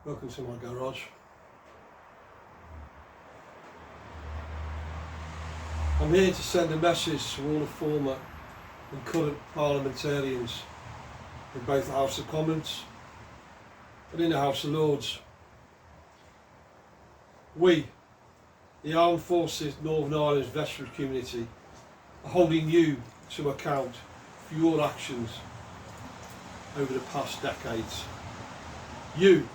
Welcome to my garage. I'm here to send a message to all the former and current parliamentarians in both the House of Commons and in the House of Lords. We, the Armed Forces Northern Ireland's veteran community, are holding you to account for your actions over the past decades. You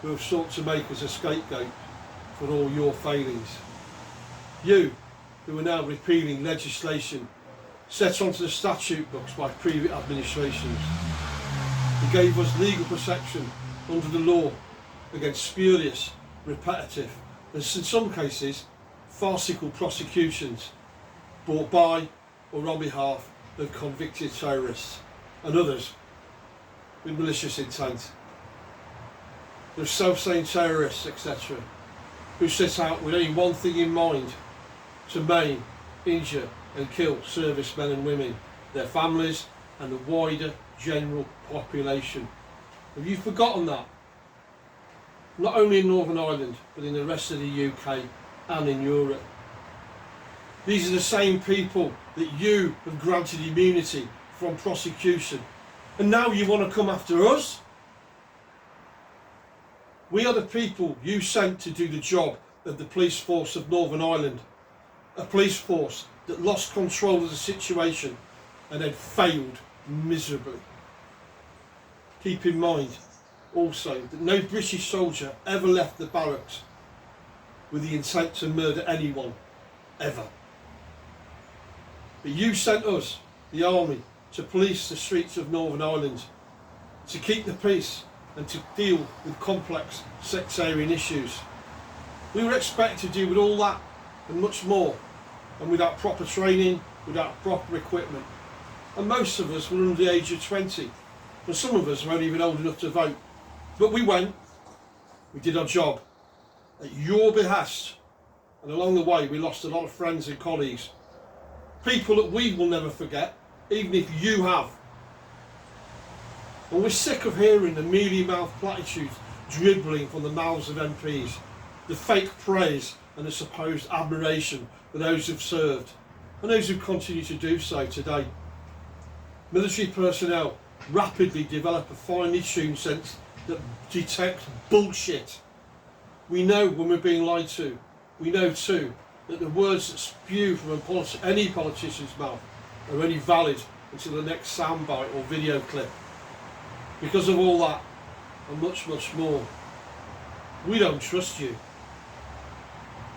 who have sought to make us a scapegoat for all your failings. You who are now repealing legislation set onto the statute books by previous administrations. You gave us legal protection under the law against spurious, repetitive, and in some cases farcical prosecutions brought by or on behalf of convicted terrorists and others with malicious intent. Those self-same terrorists, etc., who set out with only one thing in mind: to maim, injure and kill servicemen and women, their families and the wider general population. Have you forgotten that? Not only in Northern Ireland, but in the rest of the UK and in Europe. These are the same people that you have granted immunity from prosecution, and now you want to come after us? We are the people you sent to do the job of the police force of Northern Ireland, a police force that lost control of the situation and then failed miserably. Keep in mind also that no British soldier ever left the barracks with the intent to murder anyone, ever. But you sent us, the army, to police the streets of Northern Ireland, to keep the peace and to deal with complex sectarian issues. We were expected to deal with all that and much more, and without proper training, without proper equipment. And most of us were under the age of 20, and some of us weren't even old enough to vote. But we went, we did our job at your behest, and along the way we lost a lot of friends and colleagues, people that we will never forget, even if you have. And we're sick of hearing the mealy-mouthed platitudes dribbling from the mouths of MPs, the fake praise and the supposed admiration for those who've served and those who continue to do so today. Military personnel rapidly develop a finely tuned sense that detects bullshit. We know when we're being lied to. We know too that the words that spew from any politician's mouth are only valid until the next soundbite or video clip. Because of all that and much, much more, we don't trust you.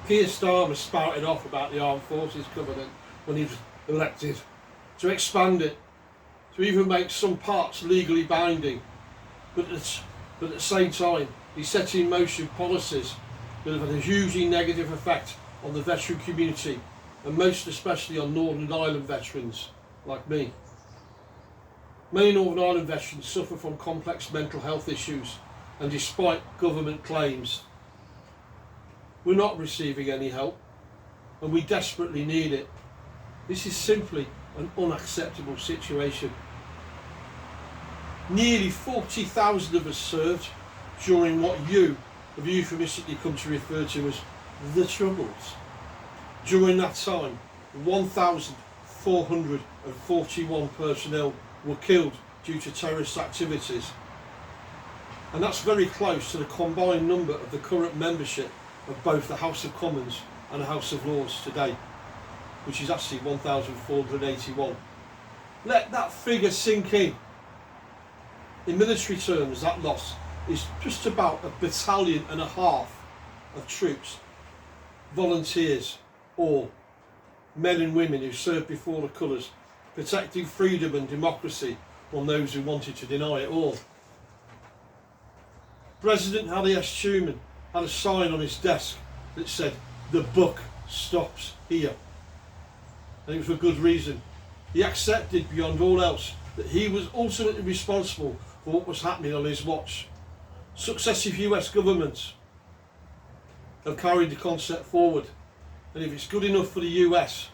Kier Starmer spouted off about the Armed Forces Covenant when he was elected, to expand it, to even make some parts legally binding, but at the same time he set in motion policies that have had a hugely negative effect on the veteran community, and most especially on Northern Ireland veterans like me. Many Northern Ireland veterans suffer from complex mental health issues, and despite government claims, we're not receiving any help, and we desperately need it. This is simply an unacceptable situation. Nearly 40,000 of us served during what you have euphemistically come to refer to as the Troubles. During that time, 1,441 personnel were killed due to terrorist activities, and that's very close to the combined number of the current membership of both the House of Commons and the House of Lords today, which is actually 1,481. Let that figure sink in. In military terms, that loss is just about 1.5 battalion of troops, volunteers, all men and women who served before the colours, protecting freedom and democracy from those who wanted to deny it all. President Harry S. Truman had a sign on his desk that said, "The buck stops here." And it was for good reason. He accepted beyond all else that he was ultimately responsible for what was happening on his watch. Successive US governments have carried the concept forward, and if it's good enough for the US,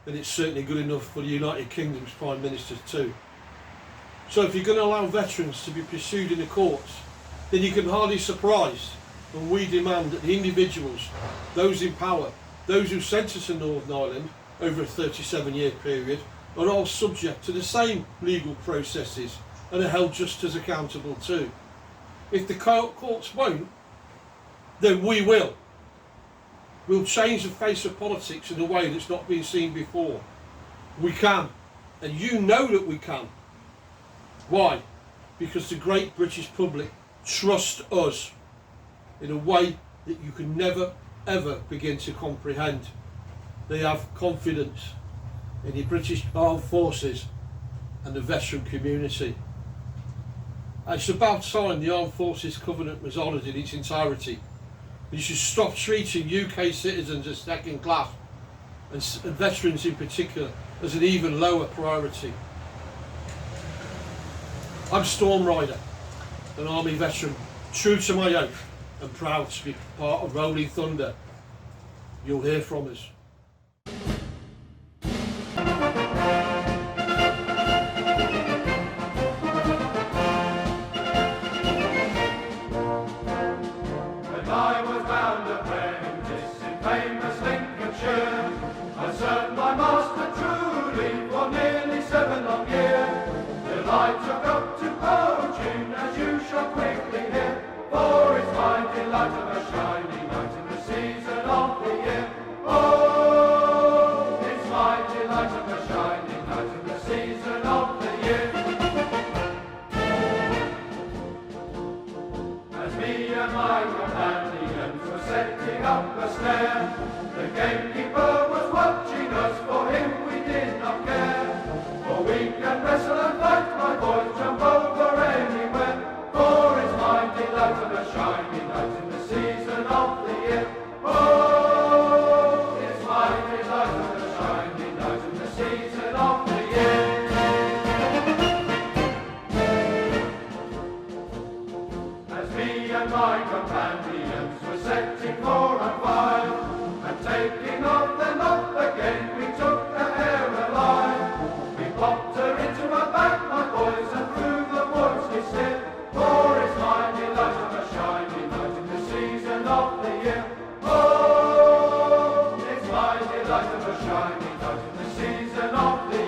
then it's certainly good enough for the United Kingdom's Prime Ministers too. So if you're going to allow veterans to be pursued in the courts then you can hardly be surprised when we demand that the individuals, those in power, those who sent us to Northern Ireland over a 37-year period, are all subject to the same legal processes and are held just as accountable too. If the courts won't, then we will. We'll change the face of politics in a way that's not been seen before. We can, and you know that we can. Why? Because the great British public trust us in a way that you can never ever begin to comprehend. They have confidence in the British Armed Forces and the veteran community. It's about time the Armed Forces Covenant was honoured in its entirety. You should stop treating UK citizens as second class, and veterans in particular as an even lower priority. I'm Stormrider, an Army veteran, true to my oath and proud to be part of Rolling Thunder. You'll hear from us. I was bound apprentice in famous Lincolnshire. I served my master truly for nearly 7 long years, till I took up to poaching, as you shall quickly hear. For it's my delight of a shiny night in the season of the year. Oh, it's my delight of a shiny night in the season of the year. As me and my companions were setting up a snare, the gamekeeper was watching us, for him we did not care. For we can wrestle and fight, my boys, jump over anywhere. For it's my delight of a shiny night in the season of the year. Oh, it's my delight of a shiny night in the season of the year. As me and my companions were setting 4 and 5, and taking off the knot again, we took the hare alive. We popped her into a bag, my boys, and through the woods we slid. For it's my delight of a shiny night in the season of the year. Oh, it's my delight of a shiny night in the season of the